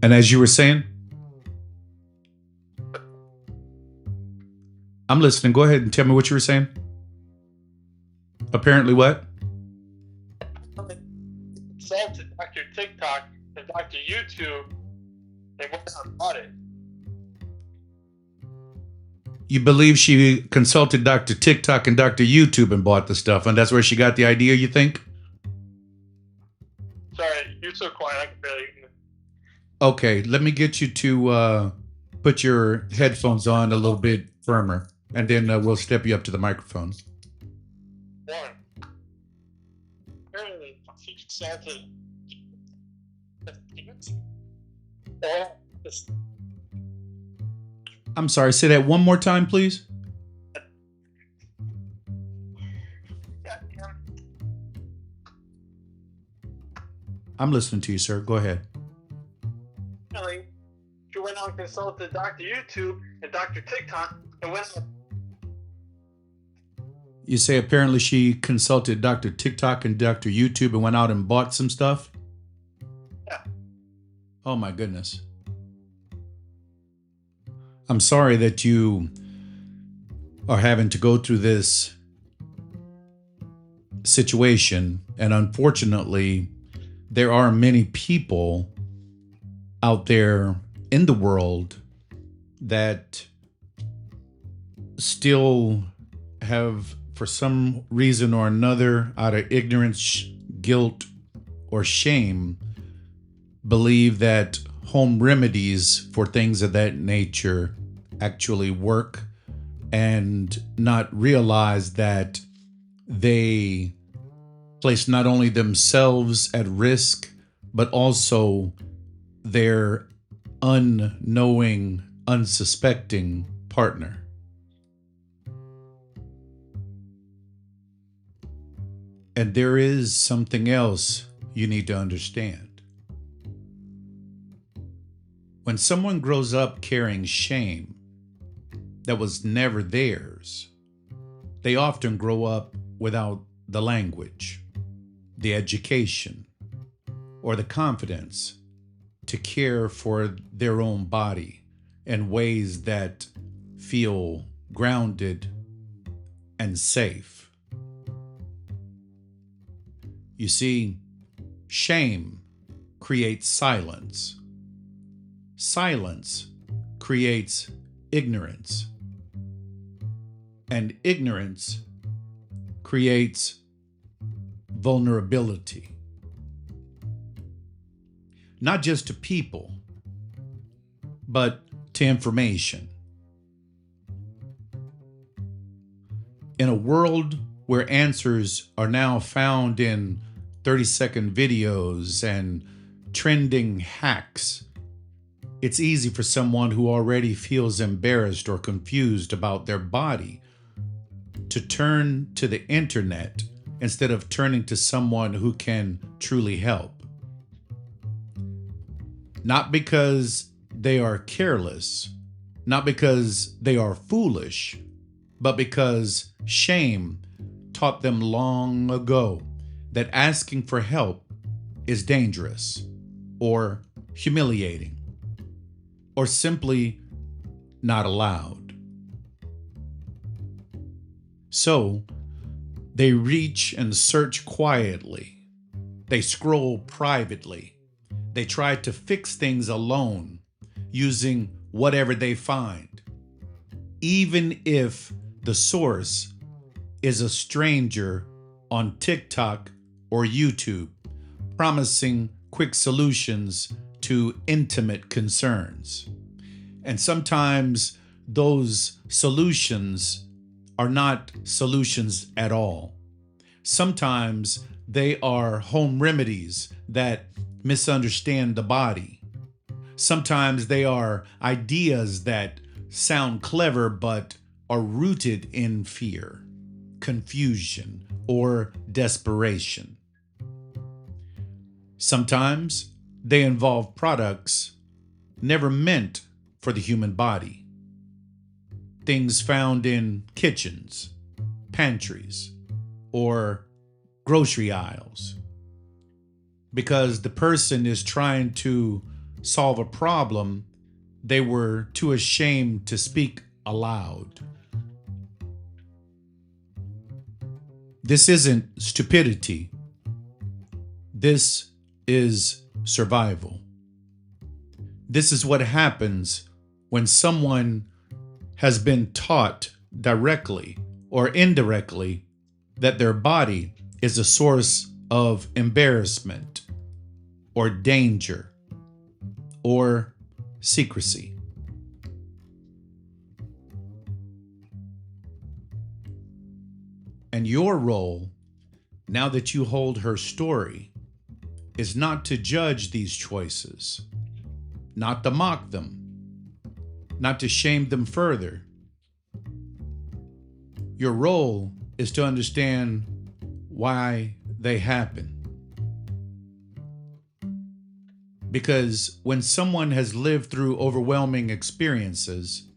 And as you were saying, I'm listening. Go ahead and tell me what you were saying. Apparently, what? Consulted Dr. TikTok and Dr. YouTube and went out and bought it. You believe she consulted Dr. TikTok and Dr. YouTube and bought the stuff, and that's where she got the idea, you think? Sorry, you're so quiet, I can barely hear you. Okay, let me get you to put your headphones on a little bit firmer, and then we'll step you up to the microphone. One. Apparently, she consulted. I'm sorry, say that one more time, please. I'm listening to you, sir. Go ahead. She went out and consulted Dr. YouTube and Dr. TikTok and went out. You say apparently she consulted Dr. TikTok and Dr. YouTube and went out and bought some stuff? Yeah. Oh my goodness. I'm sorry that you are having to go through this situation. And unfortunately, there are many people out there in the world that still have, for some reason or another, out of ignorance, guilt, or shame, believe that home remedies for things of that nature actually work, and not realize that they place not only themselves at risk, but also their unknowing, unsuspecting partner. And there is something else you need to understand. When someone grows up carrying shame that was never theirs, they often grow up without the language, the education, or the confidence to care for their own body in ways that feel grounded and safe. You see, shame creates silence. Silence creates ignorance. And ignorance creates vulnerability. Not just to people, but to information. In a world where answers are now found in 30-second videos and trending hacks, it's easy for someone who already feels embarrassed or confused about their body to turn to the internet instead of turning to someone who can truly help. Not because they are careless, not because they are foolish, but because shame taught them long ago that asking for help is dangerous or humiliating or simply not allowed. So they reach and search quietly. They scroll privately. They try to fix things alone using whatever they find, even if the source is a stranger on TikTok or YouTube, promising quick solutions to intimate concerns. And sometimes those solutions are not solutions at all. Sometimes they are home remedies that misunderstand the body. Sometimes they are ideas that sound clever but are rooted in fear, confusion, or desperation. Sometimes they involve products never meant for the human body. Things found in kitchens, pantries, or grocery aisles. Because the person is trying to solve a problem they were too ashamed to speak aloud. This isn't stupidity. This is survival. This is what happens when someone has been taught directly or indirectly that their body is a source of embarrassment or danger or secrecy. And your role, now that you hold her story, is not to judge these choices, not to mock them, not to shame them further. Your role is to understand why they happen. Because when someone has lived through overwhelming experiences,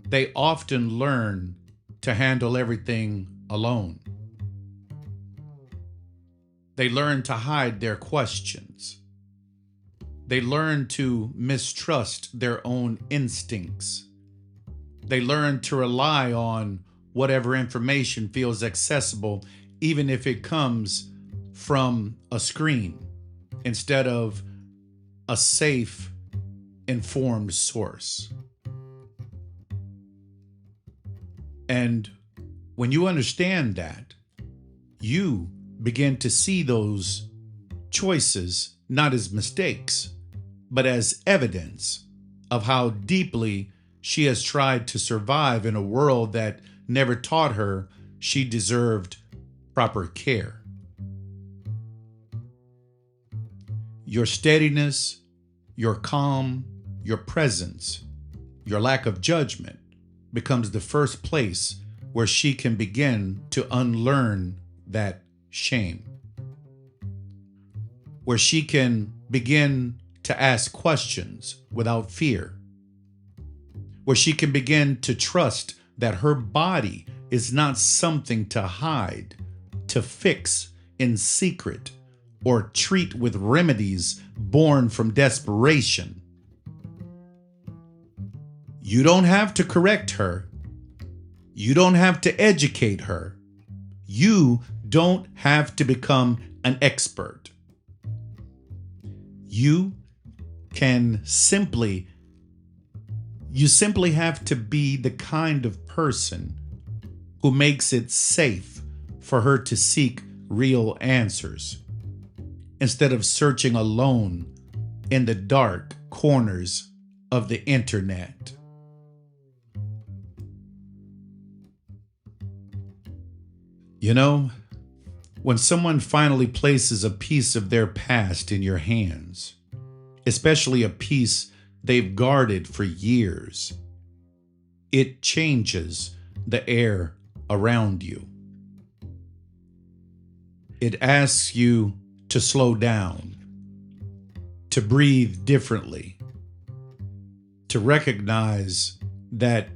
they often learn to handle everything alone. They learn to hide their questions. They learn to mistrust their own instincts. They learn to rely on whatever information feels accessible, even if it comes from a screen, instead of a safe, informed source. And when you understand that, you begin to see those choices not as mistakes, but as evidence of how deeply she has tried to survive in a world that never taught her she deserved proper care. Your steadiness, your calm, your presence, your lack of judgment becomes the first place where she can begin to unlearn that shame, where she can begin to ask questions without fear, where she can begin to trust that her body is not something to hide, to fix in secret, or treat with remedies born from desperation. You don't have to correct her. You don't have to educate her. You don't have to become an expert. You simply have to be the kind of person who makes it safe for her to seek real answers, instead of searching alone in the dark corners of the internet. You know, when someone finally places a piece of their past in your hands, especially a piece they've guarded for years, it changes the air around you. It asks you to slow down, to breathe differently, to recognize that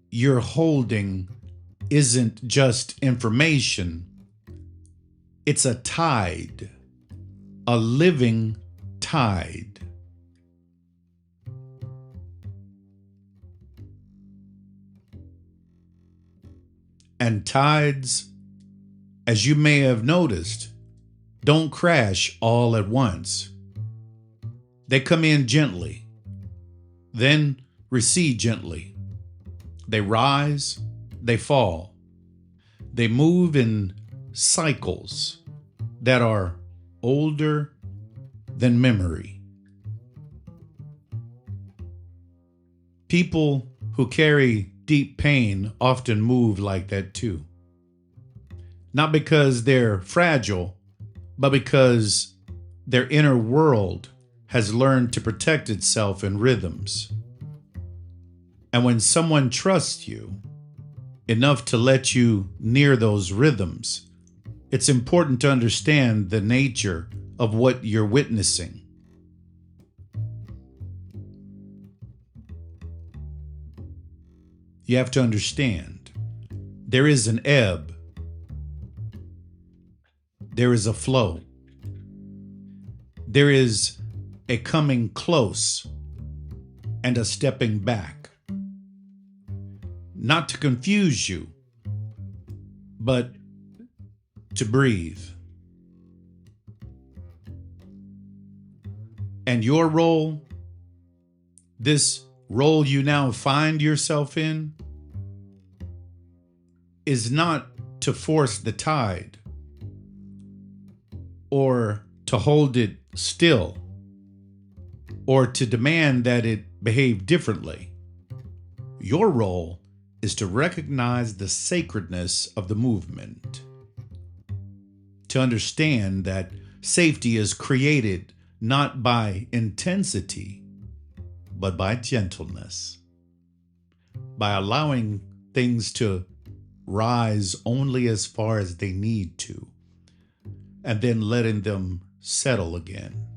you're holding isn't just information, it's a tide, a living tide. And tides, as you may have noticed, don't crash all at once. They come in gently, then recede gently. They rise, they fall. They move in cycles that are older than memory. People who carry deep pain often move like that too. Not because they're fragile, but because their inner world has learned to protect itself in rhythms. And when someone trusts you enough to let you near those rhythms, it's important to understand the nature of what you're witnessing. You have to understand, there is an ebb, there is a flow, there is a coming close and a stepping back. Not to confuse you, but to breathe. And your role, this role you now find yourself in, is not to force the tide or to hold it still or to demand that it behave differently. Your role is to recognize the sacredness of the movement, to understand that safety is created not by intensity, but by gentleness, by allowing things to rise only as far as they need to, and then letting them settle again.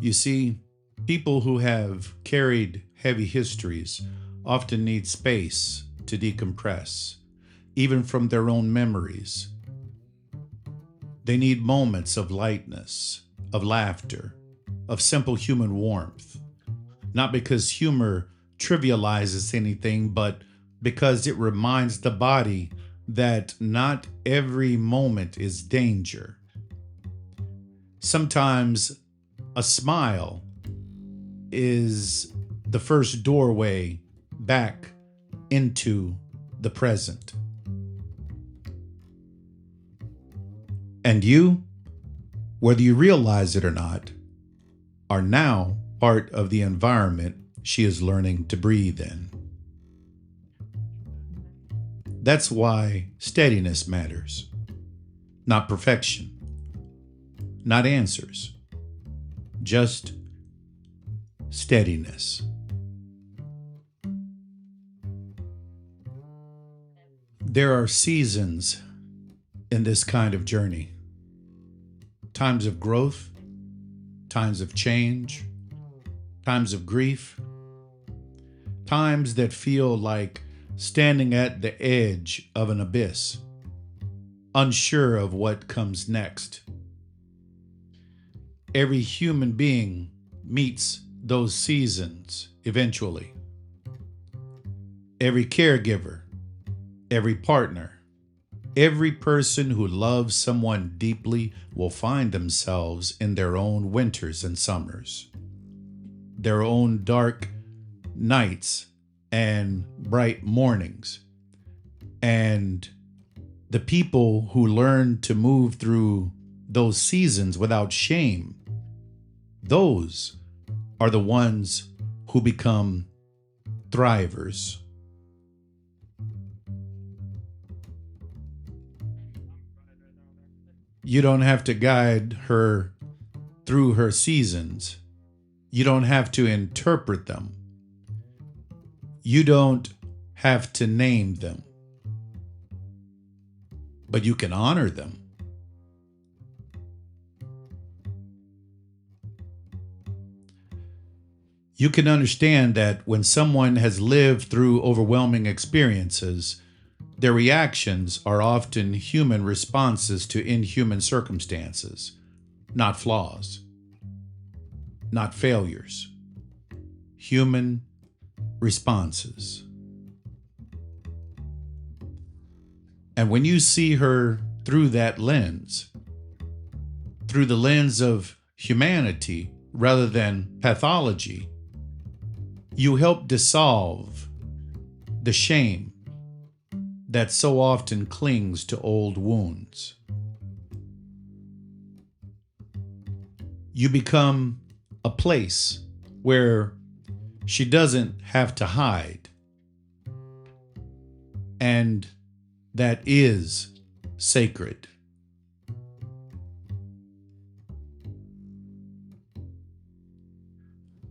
You see, people who have carried heavy histories often need space to decompress, even from their own memories. They need moments of lightness, of laughter, of simple human warmth, not because humor trivializes anything, but because it reminds the body that not every moment is danger. Sometimes a smile is the first doorway back into the present. And you, whether you realize it or not, are now part of the environment she is learning to breathe in. That's why steadiness matters. Not perfection, not answers, just steadiness. There are seasons in this kind of journey. Times of growth, times of change, times of grief, times that feel like standing at the edge of an abyss, unsure of what comes next. Every human being meets those seasons eventually. Every caregiver, every partner, every person who loves someone deeply will find themselves in their own winters and summers, their own dark nights and bright mornings. And the people who learn to move through those seasons without shame, those are the ones who become thrivers. You don't have to guide her through her seasons. You don't have to interpret them. You don't have to name them. But you can honor them. You can understand that when someone has lived through overwhelming experiences, their reactions are often human responses to inhuman circumstances, not flaws, not failures. Human responses. And when you see her through that lens, through the lens of humanity rather than pathology, you help dissolve the shame that so often clings to old wounds. You become a place where she doesn't have to hide. And that is sacred.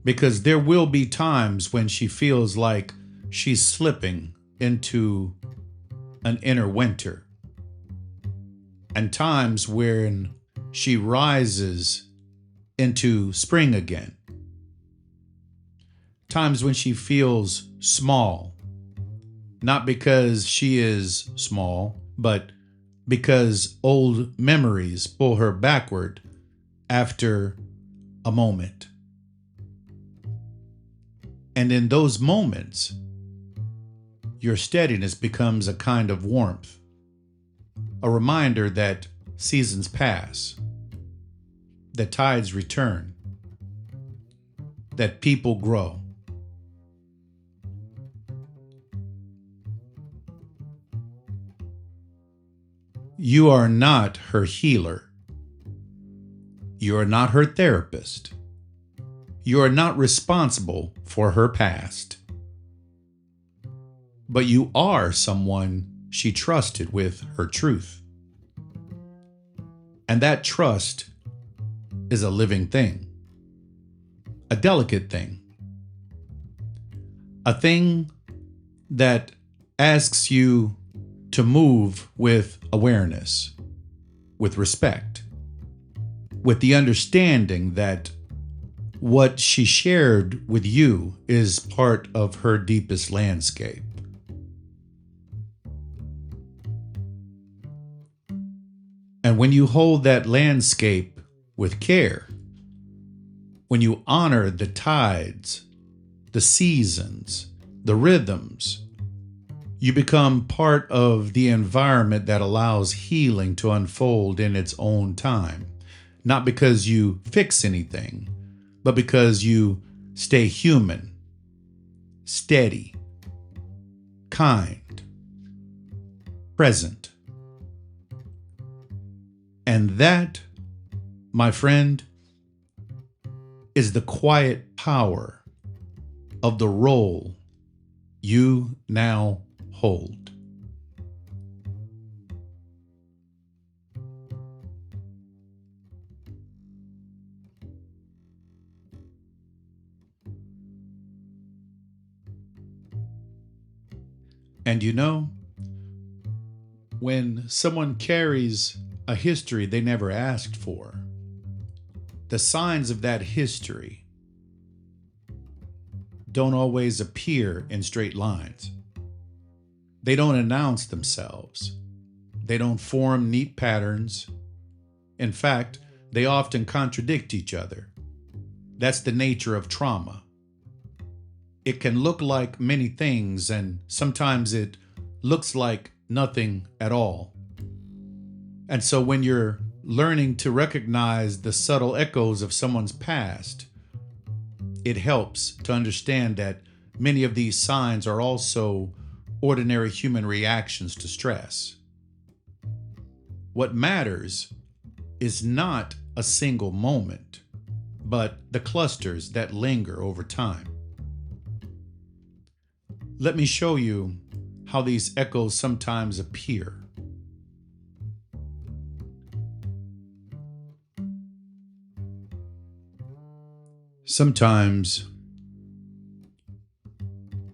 Because there will be times when she feels like she's slipping into an inner winter, and times when she rises into spring again. Times when she feels small, not because she is small, but because old memories pull her backward after a moment. And in those moments, your steadiness becomes a kind of warmth, a reminder that seasons pass, that tides return, that people grow. You are not her healer. You are not her therapist. You are not responsible for her past. But you are someone she trusted with her truth. And that trust is a living thing, a delicate thing, a thing that asks you to move with awareness, with respect, with the understanding that what she shared with you is part of her deepest landscape. And when you hold that landscape with care, when you honor the tides, the seasons, the rhythms, you become part of the environment that allows healing to unfold in its own time. Not because you fix anything, but because you stay human, steady, kind, present. And that, my friend, is the quiet power of the role you now hold. And you know, when someone carries a history they never asked for, the signs of that history don't always appear in straight lines. They don't announce themselves. They don't form neat patterns. In fact, they often contradict each other. That's the nature of trauma. It can look like many things, and sometimes it looks like nothing at all. And so when you're learning to recognize the subtle echoes of someone's past, it helps to understand that many of these signs are also ordinary human reactions to stress. What matters is not a single moment, but the clusters that linger over time. Let me show you how these echoes sometimes appear. Sometimes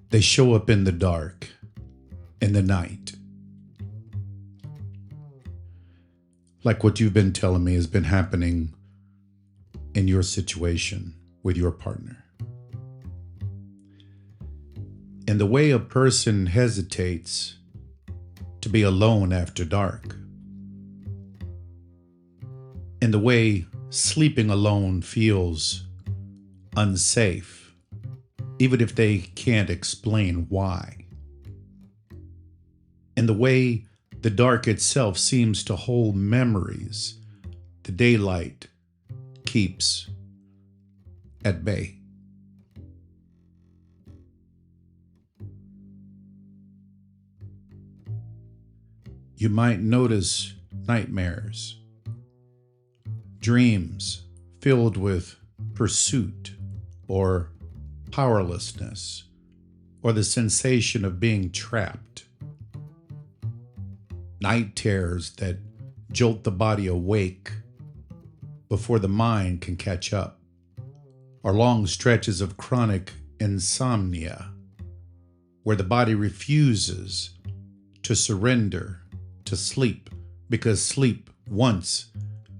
they show up in the dark, in the night. Like what you've been telling me has been happening in your situation with your partner. In the way a person hesitates to be alone after dark. In the way sleeping alone feels unsafe, even if they can't explain why. In the way the dark itself seems to hold memories the daylight keeps at bay. You might notice nightmares, dreams filled with pursuit or powerlessness, or the sensation of being trapped. Night terrors that jolt the body awake before the mind can catch up, or long stretches of chronic insomnia where the body refuses to surrender to sleep because sleep once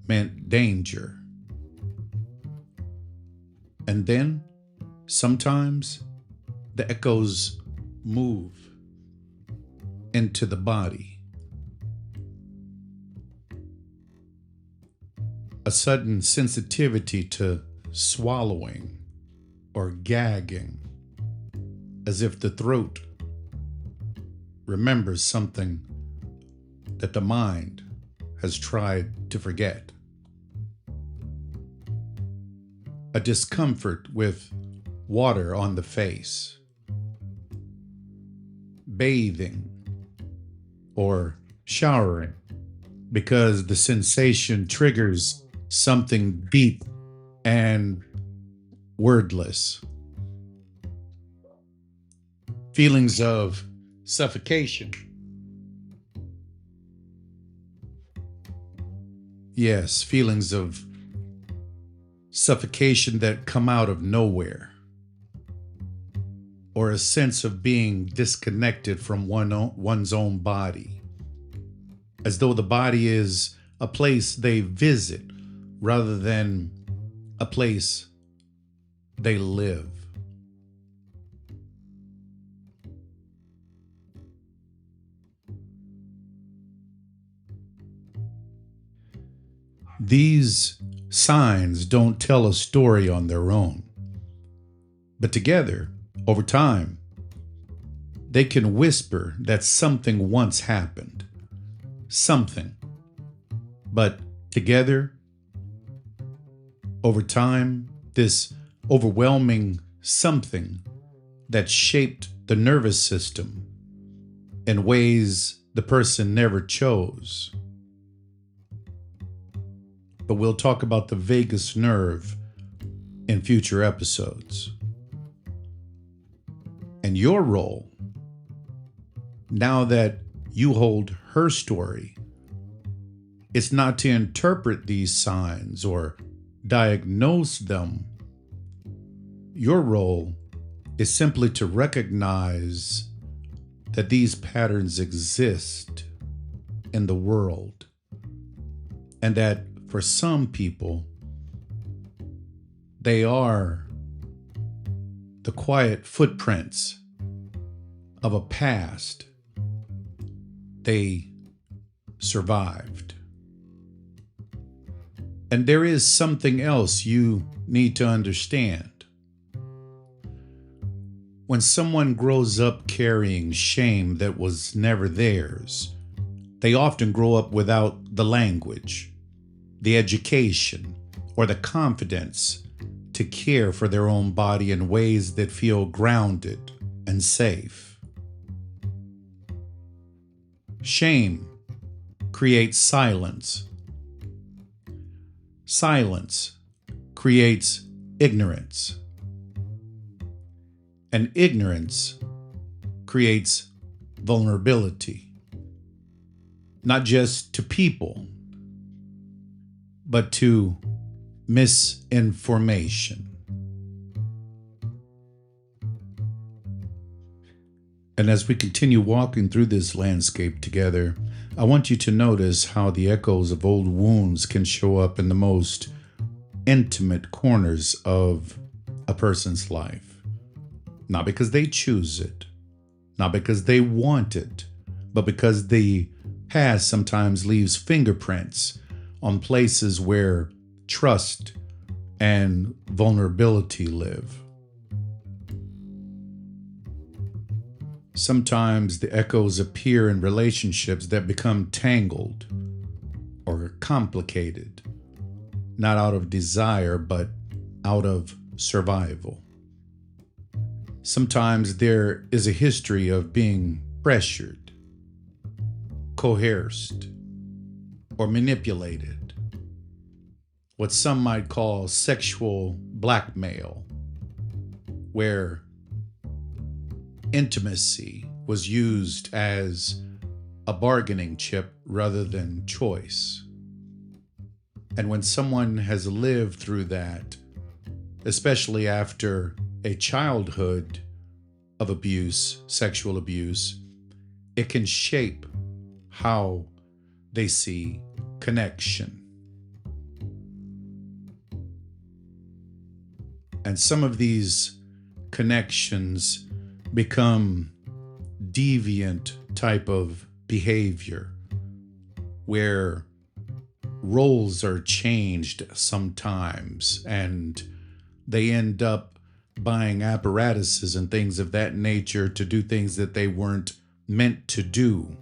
meant danger. And then, sometimes, the echoes move into the body. a sudden sensitivity to swallowing or gagging, as if the throat remembers something that the mind has tried to forget. A discomfort with water on the face, bathing, or showering, because the sensation triggers something deep and wordless. Feelings of suffocation. Yes, feelings of suffocation that come out of nowhere, or a sense of being disconnected from one's own body, as though the body is a place they visit rather than a place they live. These signs don't tell a story on their own, but together, over time, they can whisper that something once happened. Something. But together, over time, this overwhelming something that shaped the nervous system in ways the person never chose. But we'll talk about the vagus nerve in future episodes. And your role, now that you hold her story, it's not to interpret these signs or diagnose them. Your role is simply to recognize that these patterns exist in the world, and that for some people, they are the quiet footprints of a past they survived. And there is something else you need to understand. When someone grows up carrying shame that was never theirs, they often grow up without the language, the education, or the confidence to care for their own body in ways that feel grounded and safe. Shame creates silence. Silence creates ignorance. And ignorance creates vulnerability, not just to people, but to misinformation. And as we continue walking through this landscape together, I want you to notice how the echoes of old wounds can show up in the most intimate corners of a person's life. Not because they choose it, not because they want it, but because the past sometimes leaves fingerprints on places where trust and vulnerability live. Sometimes the echoes appear in relationships that become tangled or complicated, not out of desire, but out of survival. Sometimes there is a history of being pressured, coerced, or manipulated. What some might call sexual blackmail, where intimacy was used as a bargaining chip rather than choice. And when someone has lived through that, especially after a childhood of abuse, sexual abuse, it can shape how they see connection. And some of these connections become deviant type of behavior, where roles are changed sometimes, and they end up buying apparatuses and things of that nature to do things that they weren't meant to do.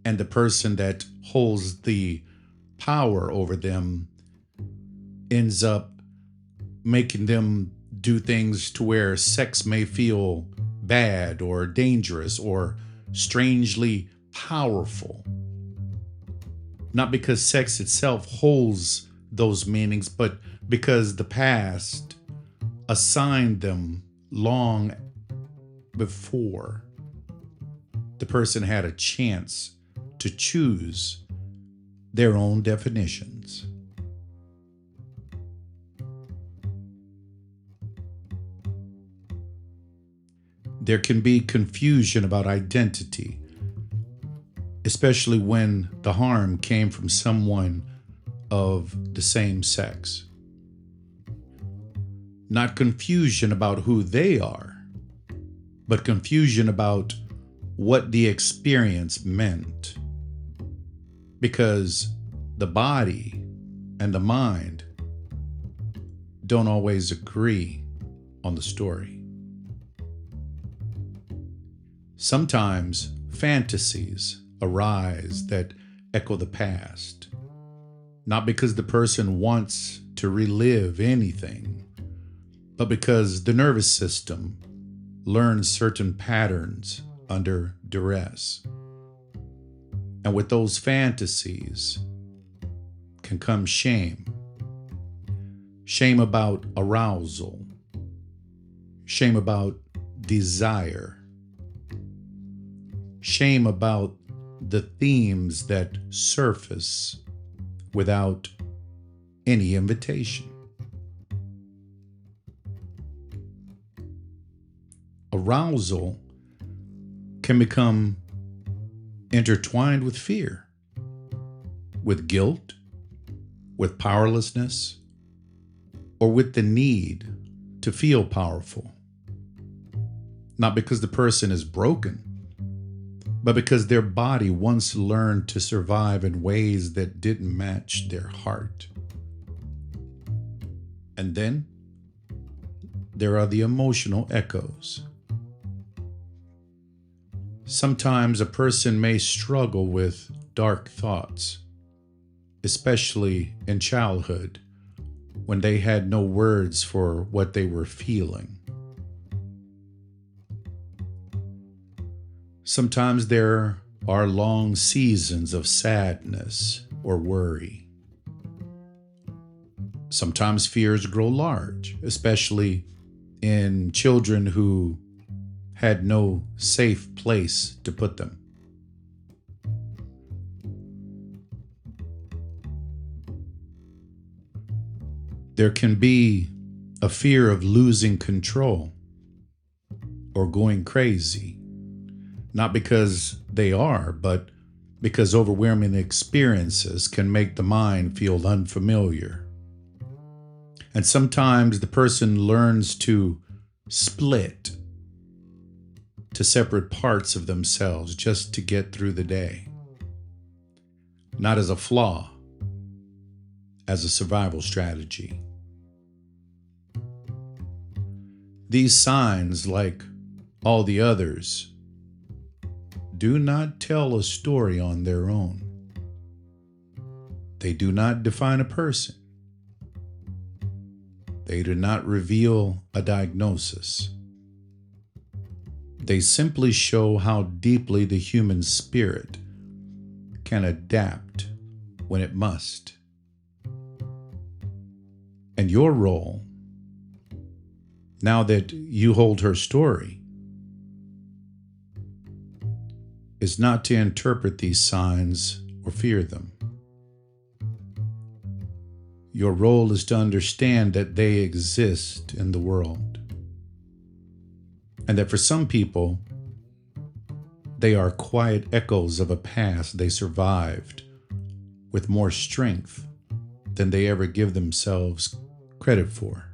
And the person that holds the power over them ends up making them do things to where sex may feel bad or dangerous or strangely powerful. Not because sex itself holds those meanings, but because the past assigned them long before the person had a chance to choose their own definitions. There can be confusion about identity, especially when the harm came from someone of the same sex. Not confusion about who they are, but confusion about what the experience meant. Because the body and the mind don't always agree on the story. Sometimes fantasies arise that echo the past, not because the person wants to relive anything, but because the nervous system learns certain patterns under duress. And with those fantasies can come shame. Shame about arousal. Shame about desire. Shame about the themes that surface without any invitation. Arousal can become intertwined with fear, with guilt, with powerlessness, or with the need to feel powerful. Not because the person is broken, but because their body once learned to survive in ways that didn't match their heart. And then there are the emotional echoes. Sometimes a person may struggle with dark thoughts, especially in childhood, when they had no words for what they were feeling. Sometimes there are long seasons of sadness or worry. Sometimes fears grow large, especially in children who had no safe place to put them. There can be a fear of losing control or going crazy, not because they are, but because overwhelming experiences can make the mind feel unfamiliar. And sometimes the person learns to split to separate parts of themselves just to get through the day. Not as a flaw, as a survival strategy. These signs, like all the others, do not tell a story on their own. They do not define a person. They do not reveal a diagnosis. They simply show how deeply the human spirit can adapt when it must. And your role, now that you hold her story, is not to interpret these signs or fear them. Your role is to understand that they exist in the world, and that for some people, they are quiet echoes of a past they survived with more strength than they ever give themselves credit for.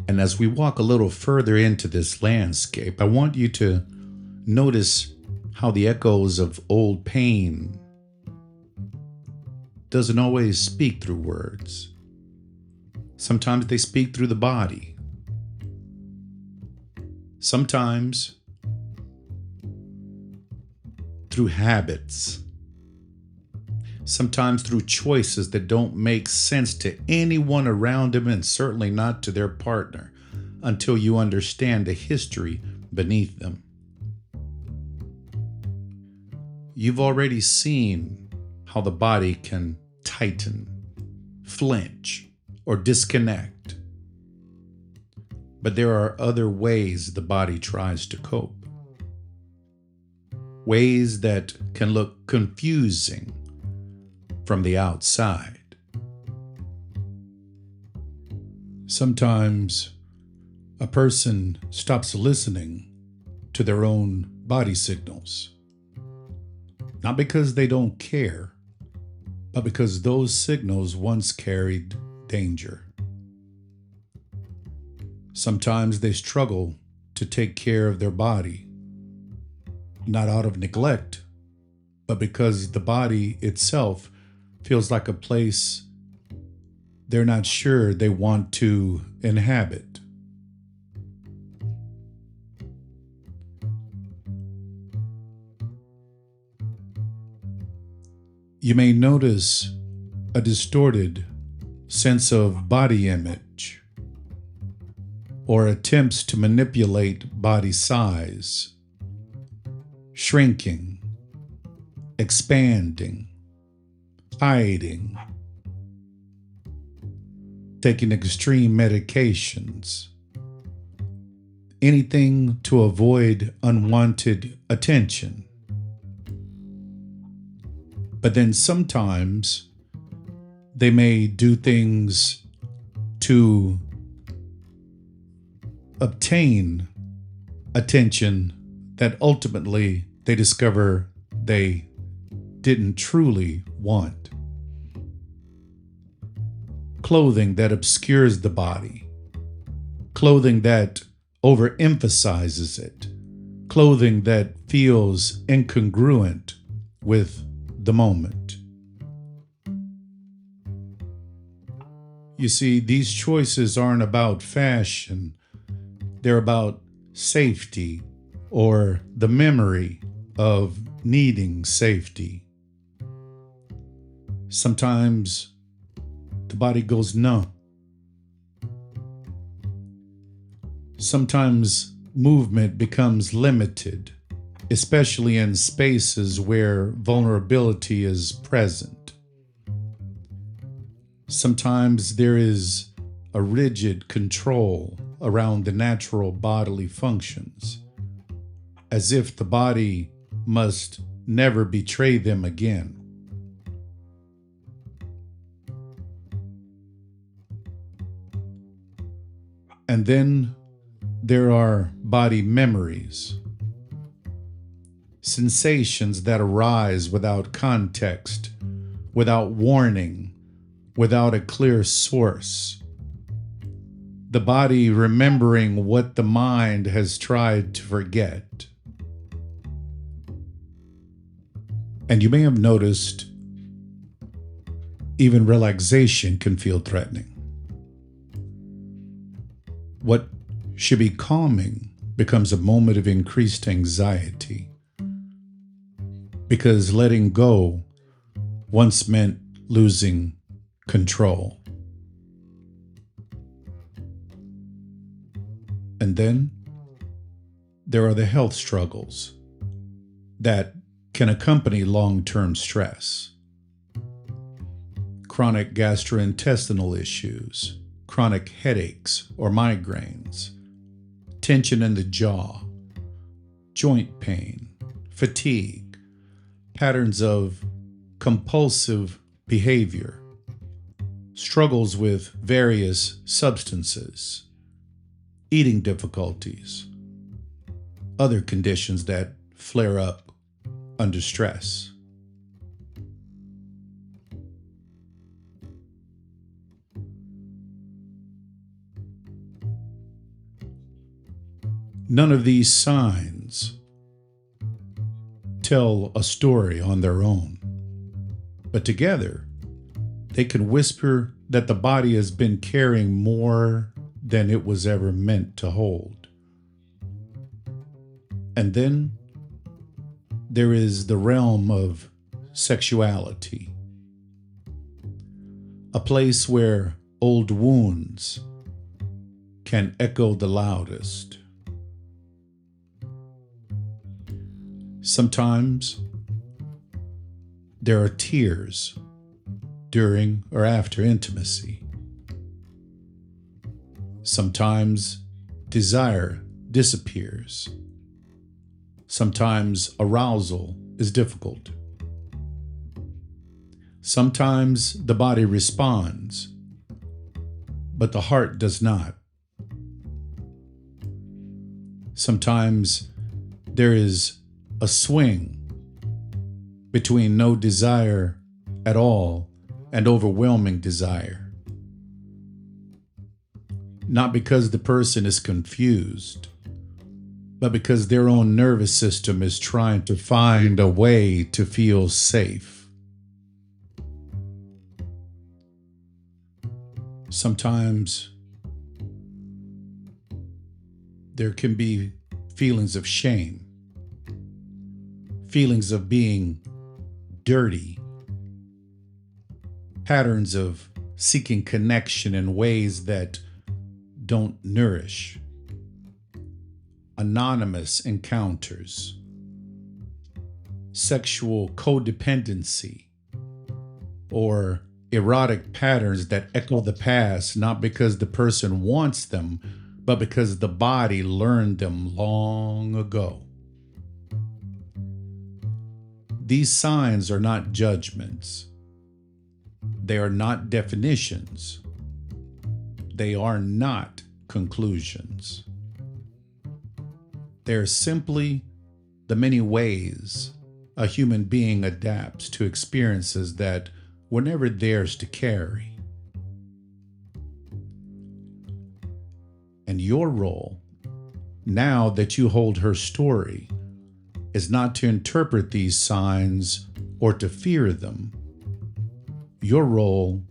And as we walk a little further into this landscape, I want you to Notice how the echoes of old pain doesn't always speak through words. Sometimes they speak through the body. Sometimes through habits. Sometimes through choices that don't make sense to anyone around them, and certainly not to their partner, until you understand the history beneath them. You've already seen how the body can tighten, flinch, or disconnect. But there are other ways the body tries to cope. Ways that can look confusing from the outside. Sometimes a person stops listening to their own body signals. Not because they don't care, but because those signals once carried danger. Sometimes they struggle to take care of their body, not out of neglect, but because the body itself feels like a place they're not sure they want to inhabit. You may notice a distorted sense of body image or attempts to manipulate body size, shrinking, expanding, hiding, taking extreme medications, anything to avoid unwanted attention. But then sometimes they may do things to obtain attention that ultimately they discover they didn't truly want. Clothing that obscures the body, clothing that overemphasizes it, clothing that feels incongruent with the moment. You see, these choices aren't about fashion, they're about safety or the memory of needing safety. Sometimes the body goes numb. Sometimes movement becomes limited, especially in spaces where vulnerability is present. Sometimes there is a rigid control around the natural bodily functions, as if the body must never betray them again. And then there are body memories. Sensations that arise without context, without warning, without a clear source. The body remembering what the mind has tried to forget. And you may have noticed even relaxation can feel threatening. What should be calming becomes a moment of increased anxiety. Because letting go once meant losing control. And then there are the health struggles that can accompany long-term stress. Chronic gastrointestinal issues, chronic headaches or migraines, tension in the jaw, joint pain, fatigue, patterns of compulsive behavior, struggles with various substances, eating difficulties, other conditions that flare up under stress. None of these signs tell a story on their own, but together they can whisper that the body has been carrying more than it was ever meant to hold. And then there is the realm of sexuality, a place where old wounds can echo the loudest. Sometimes there are tears during or after intimacy. Sometimes desire disappears. Sometimes arousal is difficult. Sometimes the body responds, but the heart does not. Sometimes there is a swing between no desire at all and overwhelming desire. Not because the person is confused, but because their own nervous system is trying to find a way to feel safe. Sometimes there can be feelings of shame, feelings of being dirty, patterns of seeking connection in ways that don't nourish, anonymous encounters, sexual codependency, or erotic patterns that echo the past, not because the person wants them, but because the body learned them long ago. These signs are not judgments. They are not definitions. They are not conclusions. They are simply the many ways a human being adapts to experiences that were never theirs to carry. And your role, now that you hold her story, is not to interpret these signs or to fear them. Your role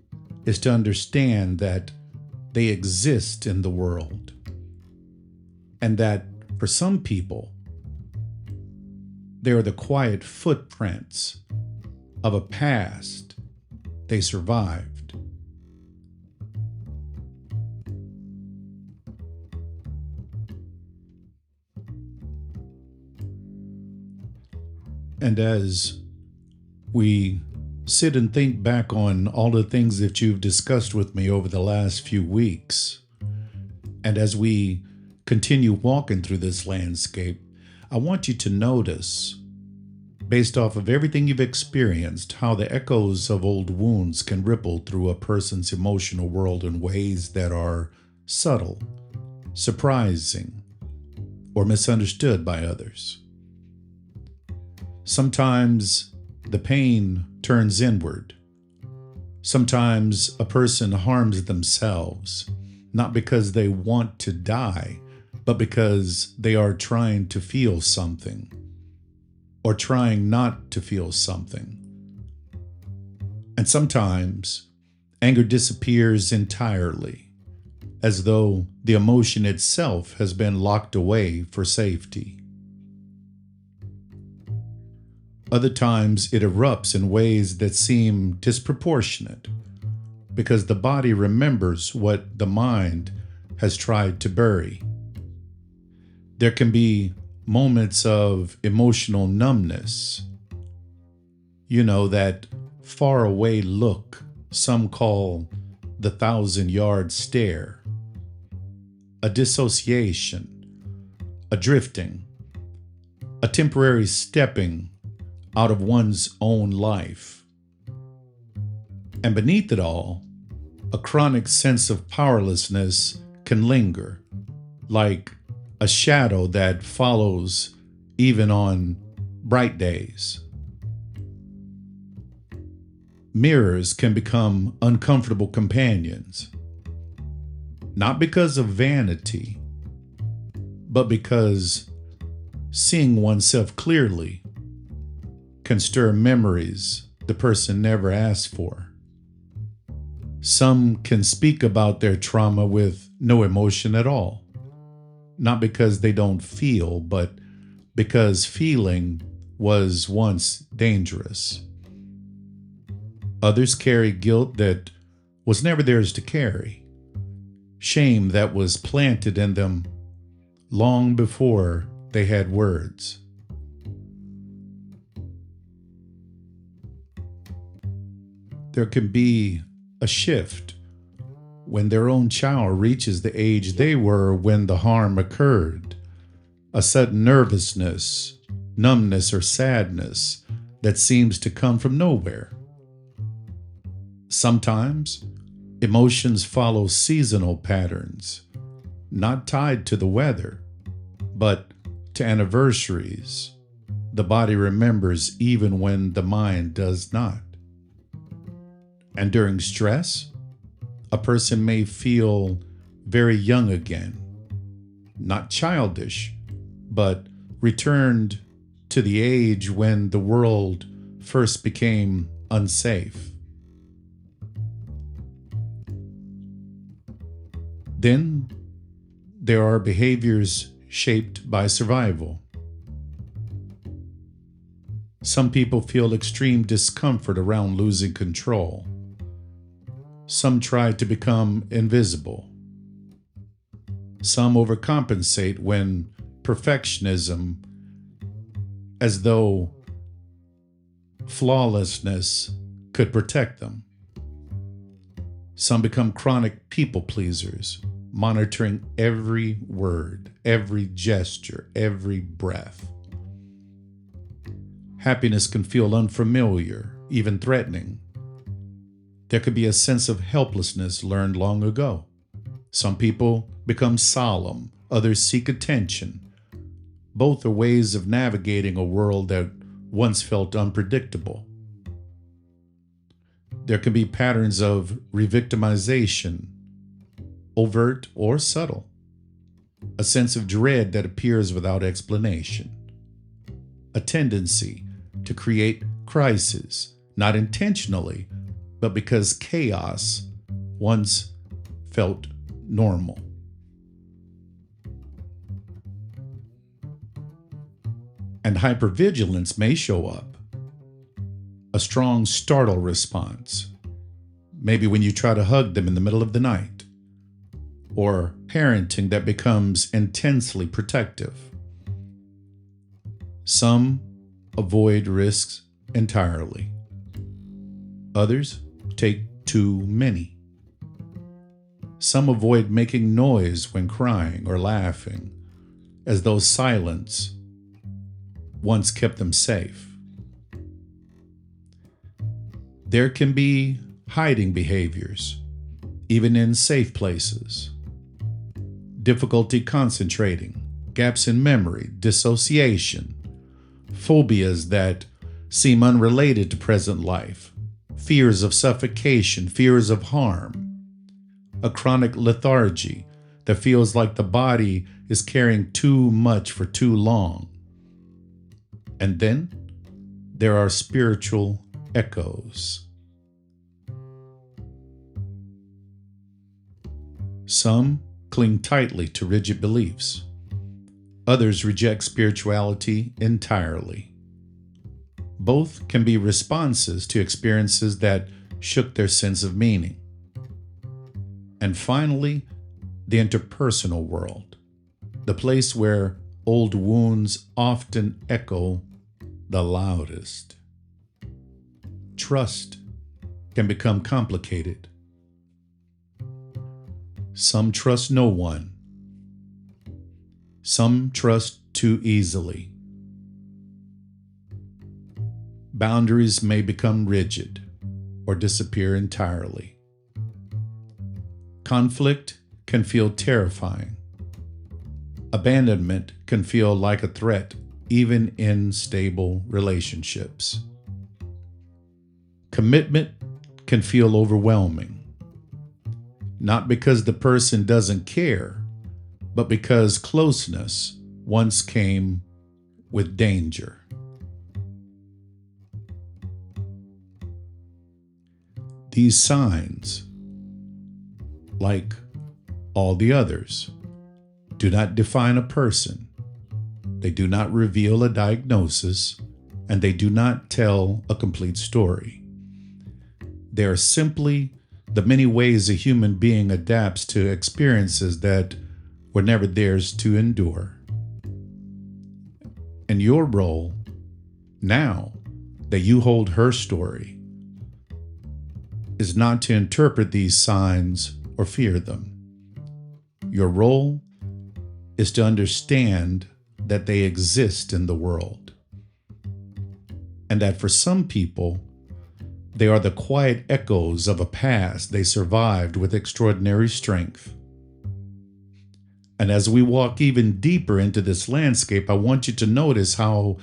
is to understand that they exist in the world, and that for some people, they are the quiet footprints of a past they survived. And as we sit and think back on all the things that you've discussed with me over the last few weeks, and as we continue walking through this landscape, I want you to notice, based off of everything you've experienced, how the echoes of old wounds can ripple through a person's emotional world in ways that are subtle, surprising, or misunderstood by others. Sometimes the pain turns inward. Sometimes a person harms themselves, not because they want to die, but because they are trying to feel something, or trying not to feel something. And sometimes anger disappears entirely, as though the emotion itself has been locked away for safety. Other times it erupts in ways that seem disproportionate, because the body remembers what the mind has tried to bury. There can be moments of emotional numbness. You know, that far away look some call the 1,000-yard stare. A dissociation, a drifting, a temporary stepping out of one's own life. And beneath it all, a chronic sense of powerlessness can linger, like a shadow that follows even on bright days. Mirrors can become uncomfortable companions, not because of vanity, but because seeing oneself clearly can stir memories the person never asked for. Some can speak about their trauma with no emotion at all, not because they don't feel, but because feeling was once dangerous. Others carry guilt that was never theirs to carry, shame that was planted in them long before they had words. There can be a shift when their own child reaches the age they were when the harm occurred, a sudden nervousness, numbness, or sadness that seems to come from nowhere. Sometimes emotions follow seasonal patterns, not tied to the weather, but to anniversaries. The body remembers even when the mind does not. And during stress, a person may feel very young again, not childish, but returned to the age when the world first became unsafe. Then there are behaviors shaped by survival. Some people feel extreme discomfort around losing control. Some try to become invisible. Some overcompensate when perfectionism, as though flawlessness could protect them. Some become chronic people pleasers, monitoring every word, every gesture, every breath. Happiness can feel unfamiliar, even threatening. There could be a sense of helplessness learned long ago. Some people become solemn, others seek attention. Both are ways of navigating a world that once felt unpredictable. There can be patterns of revictimization, overt or subtle, a sense of dread that appears without explanation, a tendency to create crises, not intentionally, but because chaos once felt normal. And hypervigilance may show up, a strong startle response, maybe when you try to hug them in the middle of the night, or parenting that becomes intensely protective. Some avoid risks entirely. Others take too many. Some avoid making noise when crying or laughing, as though silence once kept them safe. There can be hiding behaviors, even in safe places. Difficulty concentrating, gaps in memory, dissociation, phobias that seem unrelated to present life, fears of suffocation, fears of harm, a chronic lethargy that feels like the body is carrying too much for too long. And then there are spiritual echoes. Some cling tightly to rigid beliefs. Others reject spirituality entirely. Both can be responses to experiences that shook their sense of meaning. And finally, the interpersonal world, the place where old wounds often echo the loudest. Trust can become complicated. Some trust no one. Some trust too easily. Boundaries may become rigid or disappear entirely. Conflict can feel terrifying. Abandonment can feel like a threat, even in stable relationships. Commitment can feel overwhelming. Not because the person doesn't care, but because closeness once came with danger. These signs, like all the others, do not define a person. They do not reveal a diagnosis, and they do not tell a complete story. They are simply the many ways a human being adapts to experiences that were never theirs to endure. And your role, now that you hold her story, is not to interpret these signs or fear them. Your role is to understand that they exist in the world, and that for some people, they are the quiet echoes of a past they survived with extraordinary strength. And as we walk even deeper into this landscape, I want you to notice how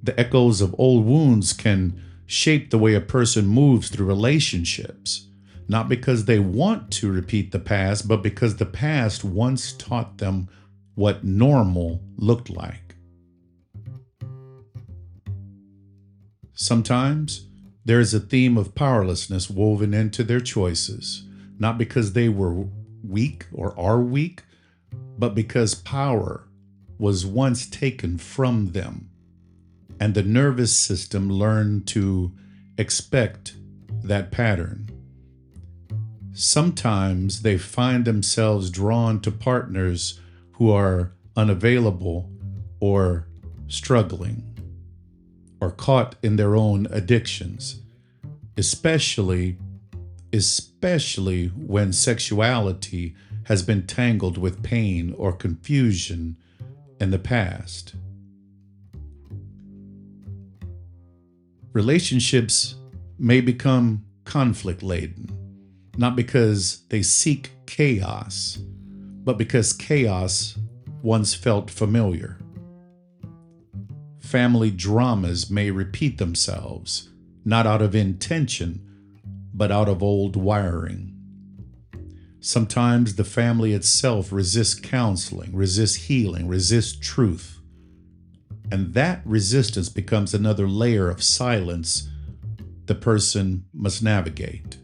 the echoes of old wounds can shape the way a person moves through relationships, not because they want to repeat the past, but because the past once taught them what normal looked like. Sometimes there is a theme of powerlessness woven into their choices, not because they were weak or are weak, but because power was once taken from them, and the nervous system learned to expect that pattern. Sometimes they find themselves drawn to partners who are unavailable or struggling, or caught in their own addictions, especially when sexuality has been tangled with pain or confusion in the past. Relationships may become conflict-laden, not because they seek chaos, but because chaos once felt familiar. Family dramas may repeat themselves, not out of intention, but out of old wiring. Sometimes the family itself resists counseling, resists healing, resists truth. And that resistance becomes another layer of silence the person must navigate.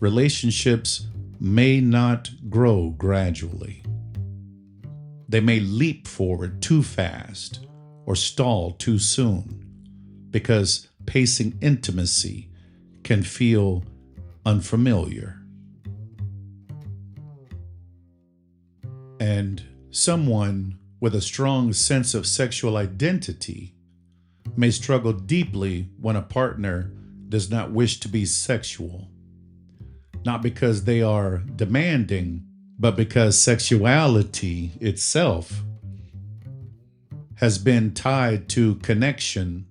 Relationships may not grow gradually. They may leap forward too fast or stall too soon, because pacing intimacy can feel unfamiliar. And someone with a strong sense of sexual identity may struggle deeply when a partner does not wish to be sexual, not because they are demanding, but because sexuality itself has been tied to connection,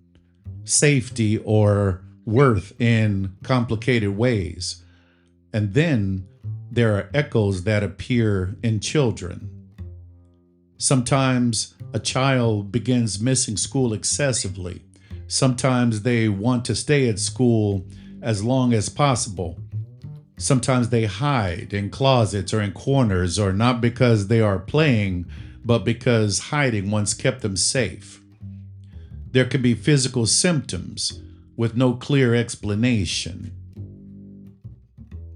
safety, or worth in complicated ways. And then there are echoes that appear in children. Sometimes a child begins missing school excessively. Sometimes they want to stay at school as long as possible. Sometimes they hide in closets or in corners, or not because they are playing, but because hiding once kept them safe. There can be physical symptoms with no clear explanation.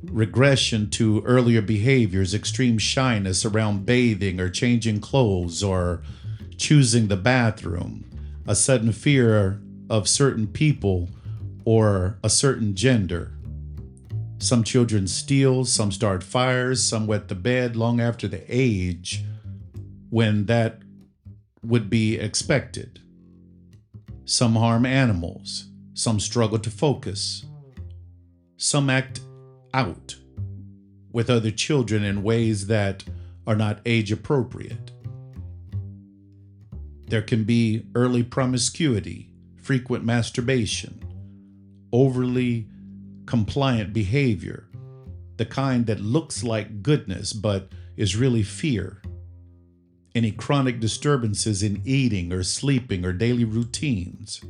Regression to earlier behaviors, extreme shyness around bathing or changing clothes or choosing the bathroom, a sudden fear of certain people or a certain gender. Some children steal, some start fires, some wet the bed long after the age when that would be expected. Some harm animals, some struggle to focus, some act out with other children in ways that are not age appropriate. There can be early promiscuity, frequent masturbation, overly compliant behavior, the kind that looks like goodness but is really fear. Any chronic disturbances in eating or sleeping or daily routines.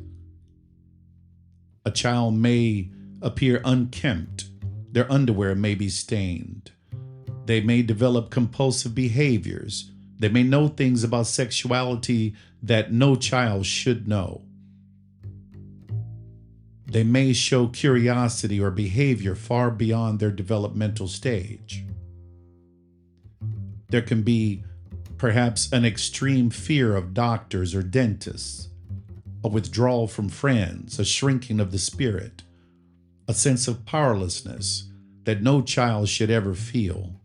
A child may appear unkempt. Their underwear may be stained. They may develop compulsive behaviors. They may know things about sexuality that no child should know. They may show curiosity or behavior far beyond their developmental stage. There can be perhaps an extreme fear of doctors or dentists, a withdrawal from friends, a shrinking of the spirit, a sense of powerlessness that no child should ever feel.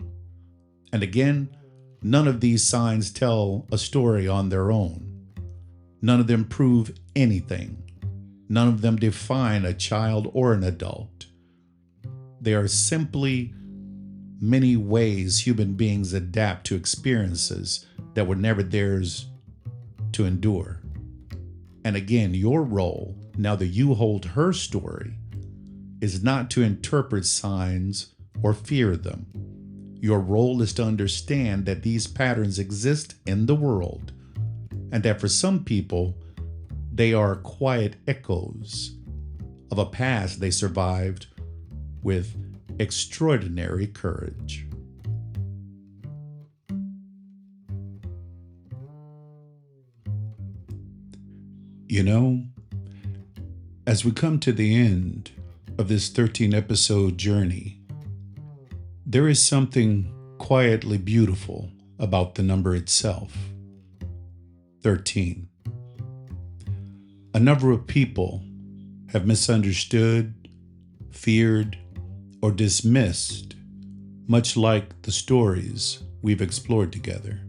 And again, none of these signs tell a story on their own. None of them prove anything. None of them define a child or an adult. They are simply many ways human beings adapt to experiences that were never theirs to endure. And again, your role, now that you hold her story, is not to interpret signs or fear them. Your role is to understand that these patterns exist in the world, and that for some people, they are quiet echoes of a past they survived with extraordinary courage. You know, as we come to the end of this 13-episode journey, there is something quietly beautiful about the number itself, 13. A number of people have misunderstood, feared, or dismissed, much like the stories we've explored together.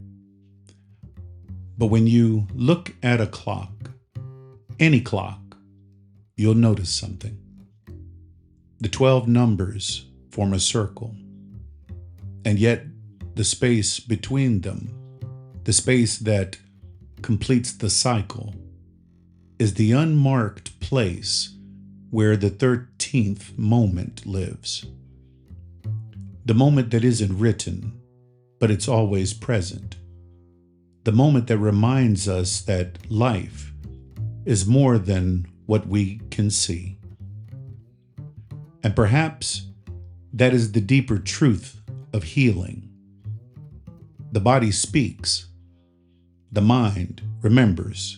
But when you look at a clock, any clock, you'll notice something. The 12 numbers form a circle, and yet the space between them, the space that completes the cycle, is the unmarked place where the 13th moment lives. The moment that isn't written, but it's always present. The moment that reminds us that life is more than what we can see. And perhaps that is the deeper truth of healing. The body speaks. The mind remembers.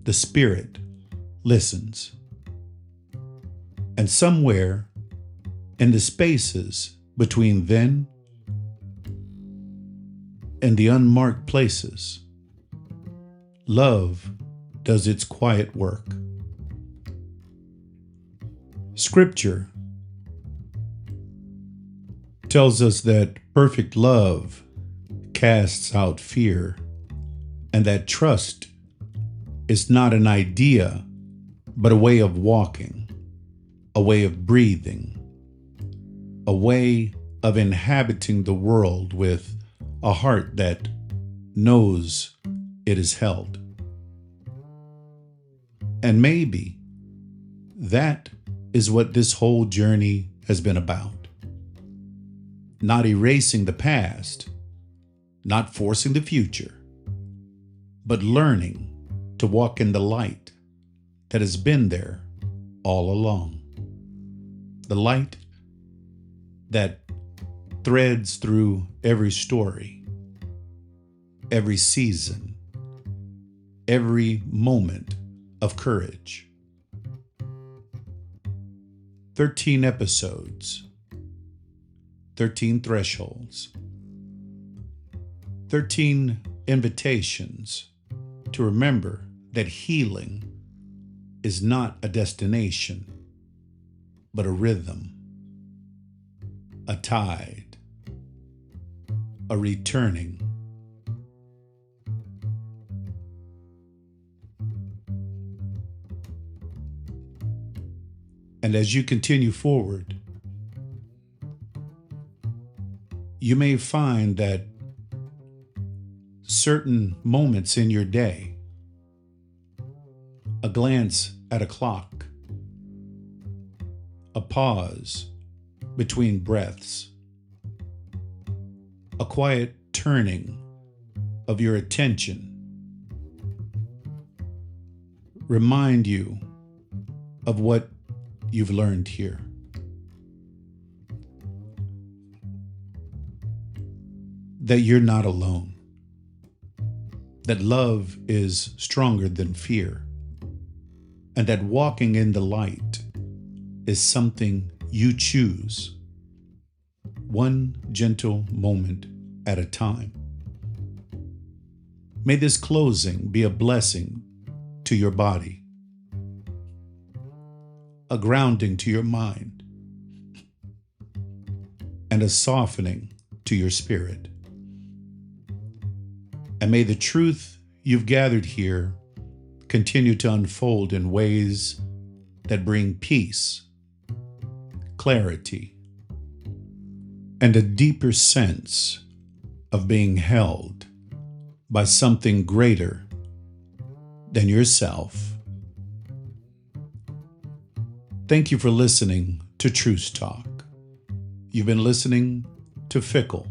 The spirit listens. And somewhere in the spaces between then and the unmarked places, love does its quiet work. Scripture tells us that perfect love casts out fear, and that trust is not an idea, but a way of walking, a way of breathing, a way of inhabiting the world with a heart that knows it is held. And maybe that is what this whole journey has been about. Not erasing the past, not forcing the future, but learning to walk in the light that has been there all along. The light that threads through every story, every season, every moment of courage. 13 episodes, 13 thresholds, 13 invitations to remember that healing is not a destination, but a rhythm, a tide, a returning. And as you continue forward, you may find that certain moments in your day, a glance at a clock, a pause between breaths, a quiet turning of your attention, remind you of what you've learned here. That you're not alone. That love is stronger than fear. and that walking in the light is something you choose, one gentle moment at a time. May this closing be a blessing to your body, a grounding to your mind, and a softening to your spirit. And may the truth you've gathered here continue to unfold in ways that bring peace, clarity, and a deeper sense of being held by something greater than yourself. Thank you for listening to Truth Talk. You've been listening to Fickle,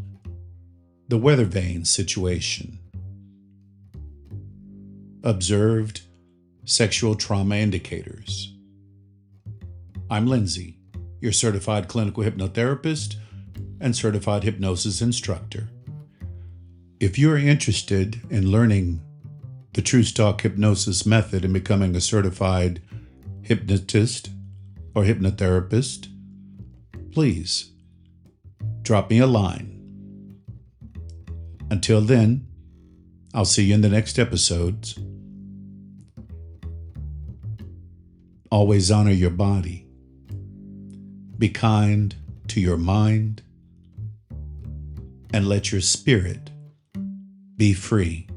the Weathervane situation. Observed sexual trauma indicators. I'm Lenzy, your certified clinical hypnotherapist and certified hypnosis instructor. If you're interested in learning the Truth Talk hypnosis method and becoming a certified hypnotist or hypnotherapist, please drop me a line. Until then, I'll see you in the next episodes. Always honor your body. Be kind to your mind, and let your spirit be free.